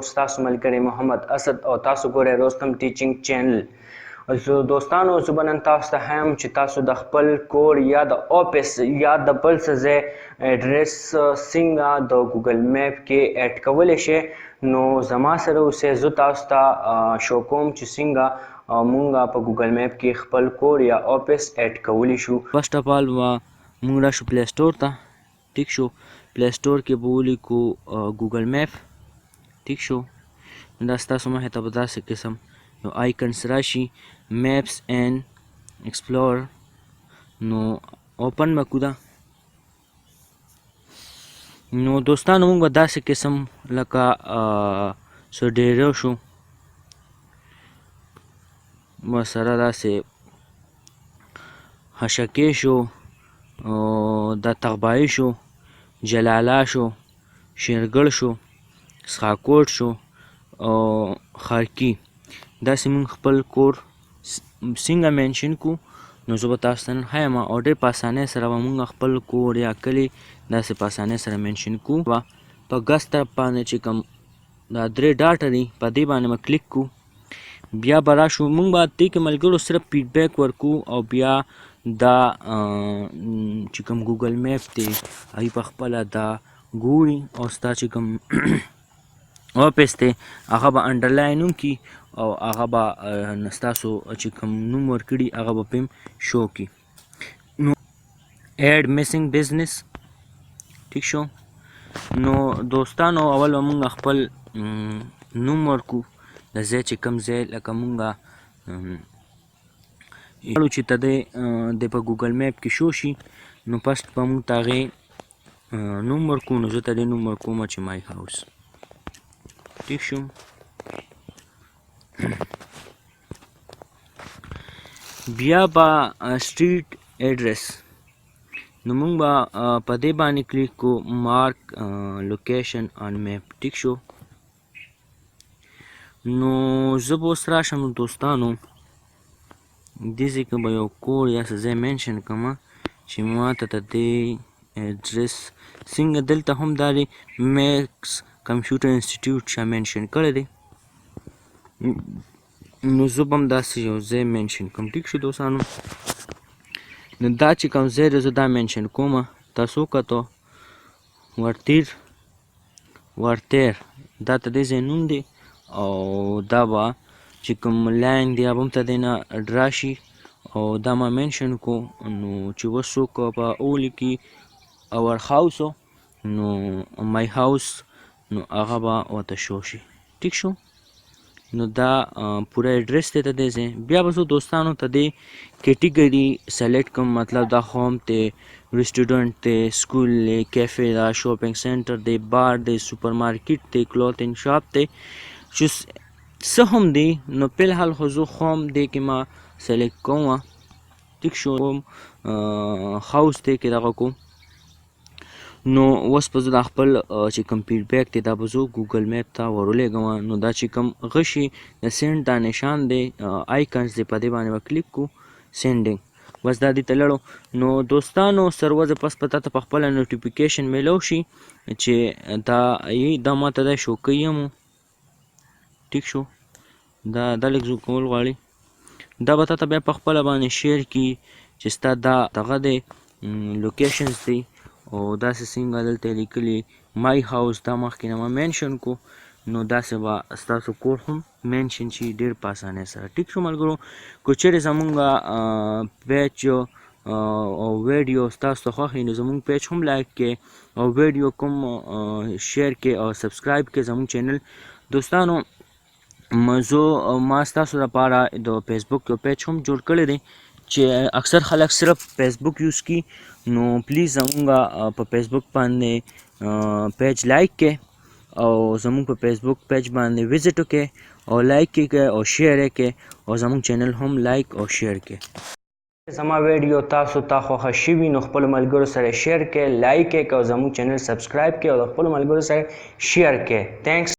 ستاسو ملګری محمد اسد او تاسو ګورئ رستم ټیچینګ چینل. زه دوستانو زه به نن تاسو ته ښیم چې تاسو د خپل کور یا د آفس یا د بل څه ځای اډرس څنګه د ګوګل میپ کې اډ کولی شئ. نو زما سره اوسئ، زه تاسو ته شو کوم چې څنګه مونږ په ګوګل میپ کې خپل کور یا آفس اډ کولی شو. فرسټ اف آل مونږ راشو پلی سټور ته. ټیک شو، پلی سټور کې به ولیکو ګوګل میپ. ټیک شو، دا ستاسو مخې ته به داسې قسم یو آیکنس راشي، میپس اینڈ ایکسپلور. نو اوپن به کړو دا. نو دوستانو موږ به داسې قسم لکه سوډیرو شو ورسره داسې حشکې شو، دا تغبایي شو، جلاله شو، شیرګل شو، سخاکوټ شو او خارکي. داسې موږ خپل کور څنګه مینشن کړو نو زه به تاسو ته نن ښیم او ډېر په اسانۍ سره به موږ خپل کور یا کلي داسې په اسانۍ سره مینشن کړو. په ګس طرف باندې چې کوم دا 3 ډاټه دي په دې باندې به کلیک کړو. بیا به راشو، موږ به دې کې ملګرو صرف فیډبیک ورکړو او بیا دا چې کوم ګوګل میپ دی هغوی په خپله دا ګوري او ستا چې کوم آفس دی هغه به انډرلاین وکړي او هغه به ستاسو چې کوم نوم ورکړي هغه به پې شو کړي. نو ایډ میسنګ بزنس. ټیک شو، نو دوستانو اول به موږ خپل نوم ورکړو د ځای چې کوم ځای لکه موږ غواړو چې ته د په ګوګل میپ کې شو شي. نو فسټ به موږ ته هغې نوم ورکړو. نو زه ته دې نوم ورکوم چې مای هاوس. ټیک شو، بیا به سټریټ ایډرس. نو موږ به په دې باندې کلیک کړو مارک لوکیشن آن میپ. ټیک شو، نو زه به اوس راشم دوستانو دې ځای کې به یو کور یا څه ځای مینشن کړم چې ما ته د دې ایډرس څنګه دلته هم دا دی میکس کمپیوټر انسټیټیوټ چا مینشن کړی دی. نو زه به هم داسې یو ځای مینشن کوم. ټیک شو دوستانو، نو دا چې کوم ځای دی زه دا مینشن کوم. تاسو وکتو ورتیر دا ته دې ځای نوم دی او دا به چې کوم لاین دی هغه هم ته دې نه ډرا شي او دا ما مینشن کو. نو چې اوس څوک به ولیکي اور هاوس نو مای هاوس نو هغه به ورته شو شي. ټیک شو، نو دا پوره ایډرس دی د دې ځای. بیا به زه دوستانو ته دې کیټیګري سلیکټ کوم، مطلب دا ہوم دی، ریسټورنټ دی، سکول دی، کیفے دا، شاپنګ سینټر دی، بار دی، سپر مارکیټ دی، کلوتھنګ شاپ دی، چې څه هم دی. نو فی الحال خو زه ہوم دی کې ما سلیکټ کوم. ټیک شو، هاوس دی کې دغه کوم. نو اوس به زه دا خپل چې کوم فیډبیک دی دا به زه ګوګل میپ ته ورولېږم. نو دا چې کوم غشي د سینډ دا نشان دی آیکنس دی په دې باندې به کلیک کړو سینډینګ. بس دا دې ته لړو. نو دوستانو سروزه پس په تا ته په خپله نوټیفیکیشن میلو شي چې دا ما ته دا شو کوي هم. ټیک شو، دا لږ زوم کول غواړي. دا به تا ته بیا په خپله باندې شیر کړي چې ستا دا دغه دی لوکیشنز دی او داسې څنګه دلته یې لیکلي مای هاوس دا مخکې نه ما مینشن کو. نو داسې به ستاسو کور هم مینشن شي ډېر په اسانۍ سره. ټیک شو ملګرو، که چیرې زمونږ پیج او ویډیو ستاسو ته خوښ وي نو زمونږ پیج هم لایک کړئ او ویډیو کوم شیر کړئ او سبسکرایب کړئ زمونږ چینل. دوستانو ما ستاسو لپاره د فیسبوک یو پیج هم جوړ کړی دی چې اکثر خلک صرف فیسبوک یوز کی. نو پلیز زمونږ په فیسبوک باندې پیج لایک کړئ او زمونږ په فیسبوک پیج باندې وزټ وکړئ او لایک یې کړئ او شیر یې کړئ او زمونږ چینل هم لایک او شیر کړئ. زما ویډیو تاسو ته خوښه شوي نو خپلو ملګرو سره شیر کړئ، لایک یې کړئ او زمونږ چینل سبسکرایب کړئ او د خپلو ملګرو سره شیر کړئ. تھینکس.